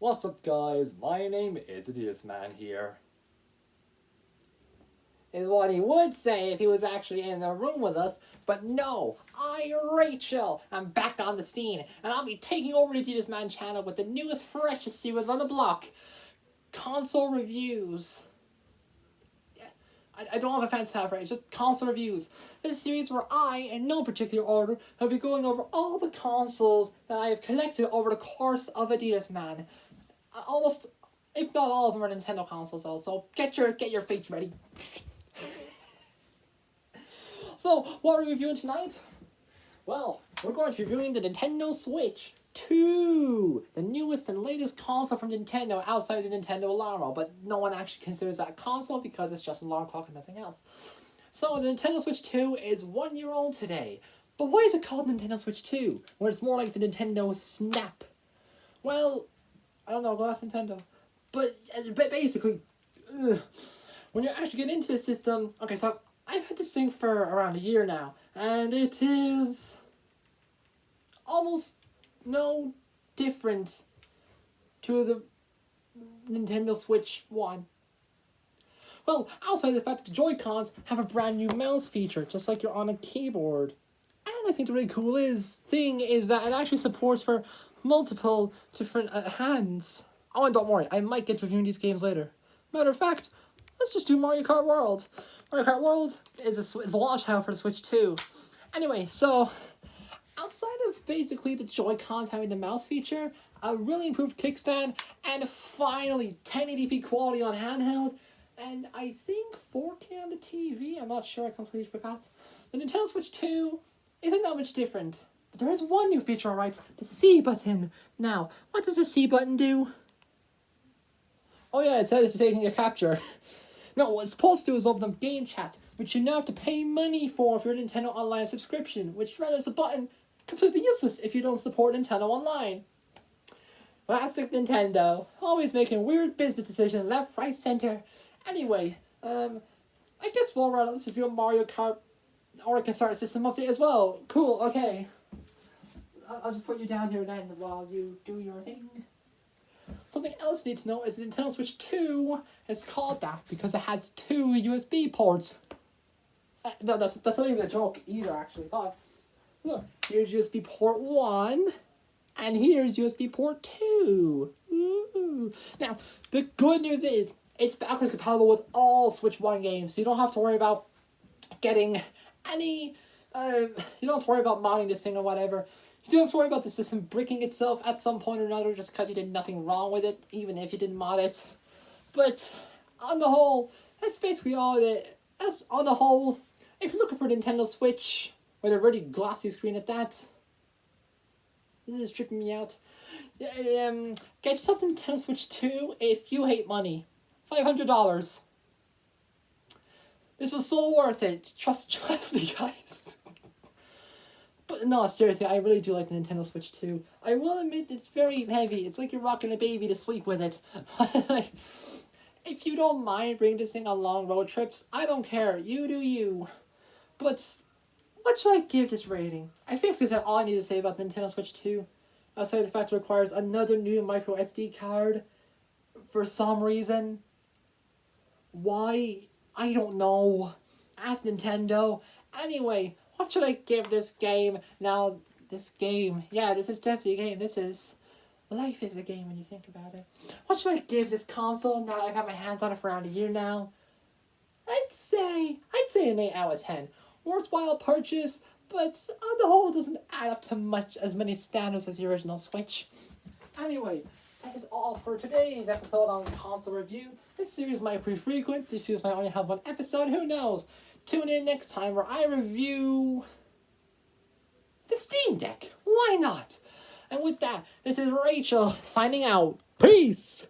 What's up, guys? My name is Adidas Man here. Is what he would say if he was actually in the room with us, but no, Rachel, I'm back on the scene, and I'll be taking over the Adidas Man channel with the newest, freshest series on the block, console reviews. I don't have a fancy title for it, it's just console reviews. This is a series where I, in no particular order, will be going over all the consoles that I have collected over the course of Adidas Man. Almost, if not all of them, are Nintendo consoles also. Get your fates ready. So, what are we reviewing tonight? Well, we're going to be reviewing the Nintendo Switch 2, the newest and latest console from Nintendo outside the Nintendo alarm, but no one actually considers that a console because it's just an alarm clock and nothing else. So, the Nintendo Switch 2 is 1 year old today. But why is it called Nintendo Switch 2, when it's more like the Nintendo Snap? Well, I don't know, go ask Nintendo. But basically, when you actually get into the system, okay, so I've had this thing for around a year now, and it is almost no different to the Nintendo Switch 1. Well, outside of the fact that the Joy-Cons have a brand new mouse feature, just like you're on a keyboard. And I think the really cool thing is that it actually supports for multiple different hands. Oh, and don't worry, I might get to reviewing these games later. Matter of fact, let's just do Mario Kart World. Mario Kart World is a launch title for the Switch 2. Anyway, so outside of basically the Joy-Cons having the mouse feature, a really improved kickstand, and finally 1080p quality on handheld, and I think 4K on the TV, I'm not sure, I completely forgot. The Nintendo Switch 2 isn't that much different. But there is one new feature, alright, the C button. Now, what does the C button do? Oh yeah, it said it's taking a capture. No, what it's supposed to do is open up game chat, which you now have to pay money for if you're a Nintendo Online subscription, which renders the button completely useless if you don't support Nintendo Online. Classic Nintendo, always making weird business decisions left, right, center. Anyway, I guess we'll let's review Mario Kart, or I can start a system update as well. Cool, okay. I'll just put you down here then while you do your thing. Something else you need to know is the Nintendo Switch 2 is called that because it has 2 USB ports. No, that's not even a joke either, actually. But look, here's USB port 1, and here's USB port 2. Ooh. Now, the good news is it's backwards compatible with all Switch 1 games, so you don't have to worry about getting any... you don't have to worry about modding this thing or whatever. You don't have to worry about the system breaking itself at some point or another just because you did nothing wrong with it, even if you didn't mod it. But on the whole, that's basically all it. That's on the whole. If you're looking for a Nintendo Switch with a really glossy screen at that, this is tripping me out. Get yourself the Nintendo Switch 2 if you hate money. $500. This was so worth it. Trust me, guys. But no, seriously, I really do like the Nintendo Switch 2. I will admit it's very heavy. It's like you're rocking a baby to sleep with it. Like, if you don't mind bringing this thing on long road trips, I don't care. You do you. But what should I give this rating? I think that's all I need to say about the Nintendo Switch 2. Aside the fact it requires another new micro SD card for some reason. Why? I don't know. Ask Nintendo. Anyway, what should I give this game? Now, this is definitely a game. Life is a game when you think about it. What should I give this console now that I've had my hands on it for around a year now? I'd say an 8 out of 10. Worthwhile purchase, but on the whole it doesn't add up to as many standards as the original Switch. Anyway, that is all for today's episode on console review. This series might be frequent. This series might only have one episode. Who knows? Tune in next time where I review the Steam Deck. Why not? And with that, this is Rachel signing out. Peace!